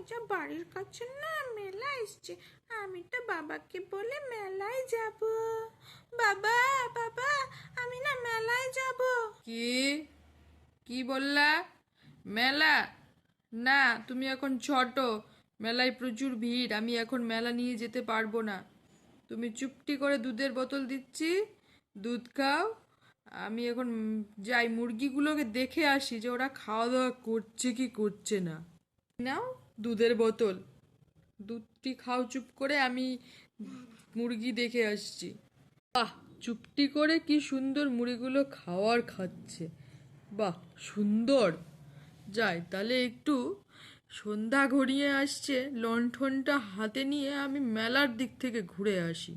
যা বাড়ির কাছে না মেলা এসছে, আমি তো বাবাকে বলে মেলায় যাব। বাবা বাবা, আমি না মেলায় যাব। কি কি বললা? মেলা? না, তুমি এখন ছোট, মেলায় প্রচুর ভিড়, আমি এখন মেলা নিয়ে যেতে পারবো না। তুমি চুপটি করে দুধের বোতল দিচ্ছি, দুধ খাও। আমি এখন যাই মুরগিগুলোকে দেখে আসি যে ওরা খাওয়া দাওয়া করছে কি করছে না। নাও দুধের বোতল, দুধটি খাও চুপ করে, আমি মুরগি দেখে আসছি। বাহ, চুপটি করে কি সুন্দর মুড়িগুলো খাওয়ার খাচ্ছে। বাহ, সুন্দর। যাই তাহলে, একটু সন্ধ্যা ঘনিয়ে আসছে, লণ্ঠনটা হাতে নিয়ে আমি মেলার দিক থেকে ঘুরে আসি।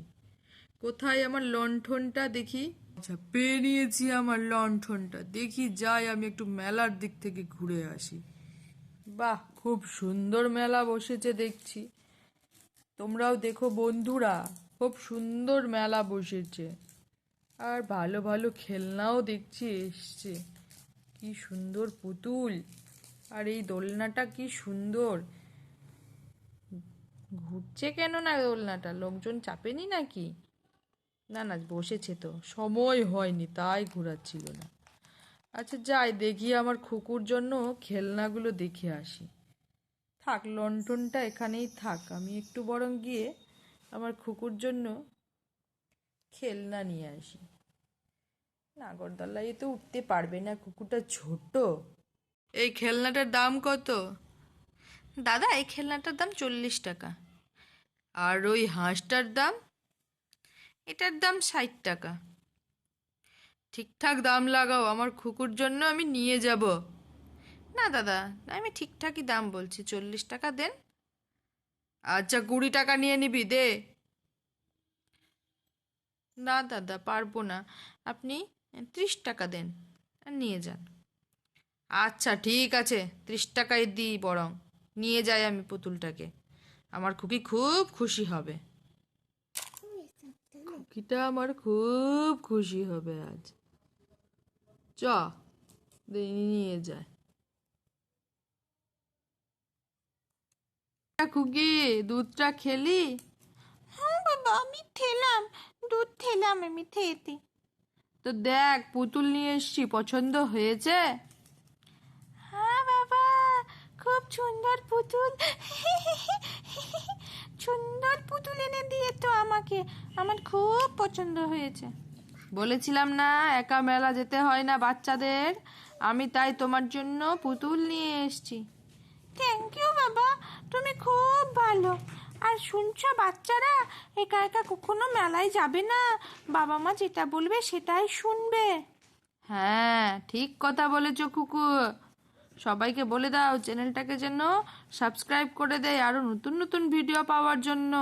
কোথায় আমার লণ্ঠনটা দেখি? আচ্ছা, পেয়ে নিয়েছি আমার লণ্ঠনটা। দেখি যাই আমি একটু মেলার দিক থেকে ঘুরে আসি। বাহ, খুব সুন্দর মেলা বসেছে দেখছি। তোমরাও দেখো বন্ধুরা, খুব সুন্দর মেলা বসেছে। আর ভালো ভালো খেলনাও দেখছি এসছে। কি সুন্দর পুতুল! আর এই দোলনাটা কি সুন্দর! ঘুরছে কেন না দোলনাটা? লোকজন চাপেনি নাকি? না না, বসেছে তো, সময় হয়নি তাই ঘোরাচ্ছিল না। আচ্ছা যাই দেখি, আমার খুকুর জন্য খেলনাগুলো দেখে আসি। থাক, লণ্ঠনটা এখানেই থাক, আমি একটু বরং গিয়ে আমার খুকুর জন্য খেলনা নিয়ে আসি। নাগরদোলায় তো উঠতে পারবে না, কুকুরটা ছোট। এই খেলনাটার দাম কত? দাদা, এই খেলনাটার দাম 40 টাকা। আর ওই হাঁসটার দাম? এটার দাম 60 টাকা। ঠিকঠাক দাম লাগাও, আমার খুকুর জন্য আমি নিয়ে যাব। না দাদা, আমি ঠিকঠাকই দাম বলছি, 40 টাকা দেন। আচ্ছা, 20 টাকা নিয়ে নিবি, দে। না দাদা, পারবো না, আপনি 30 টাকা দেন আর নিয়ে যান। আচ্ছা ঠিক আছে, 30 টাকায় দিই, বরং নিয়ে যাই আমি পুতুলটাকে। আমার খুকি খুব খুশি হবে। খুকিটা আমার খুব খুশি হবে আজ। চ, নিয়ে যায়। খুকি, দুধটা খেলি? হ্যাঁ বাবা, আমি খেলাম, দুধ খেলাম আমি খেতে। তো দেখ, পুতুল নিয়ে এসছি, পছন্দ হয়েছে? হ্যাঁ বাবা, খুব সুন্দর পুতুল। সুন্দর পুতুল এনে দিয়ে তো আমাকে, আমার খুব পছন্দ হয়েছে। বলেছিলাম না একা মেলা যেতে হয় না বাচ্চাদের, আমি তাই তোমার জন্য পুতুল নিয়ে এসছি। থ্যাংক ইউ বাবা, তুমি খুব ভালো। আর শুনছো বাচ্চারা, একা একা কখনো মেলায় যাবে না, বাবা মা যেটা বলবে সেটাই শুনবে। হ্যাঁ, ঠিক কথা বলেছো কুকু। সবাইকে বলে দাও চ্যানেলটাকে যেন সাবস্ক্রাইব করে দেয় আরো নতুন নতুন ভিডিও পাওয়ার জন্য।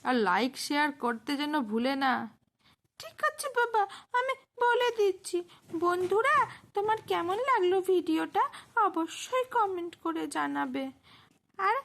আর লাইক শেয়ার করতে যেন ভুলে না। ঠিক আছে বাবা, আমি বলে দিচ্ছি। বন্ধুরা, তোমার কেমন লাগলো ভিডিওটা অবশ্যই কমেন্ট করে জানাবে। আর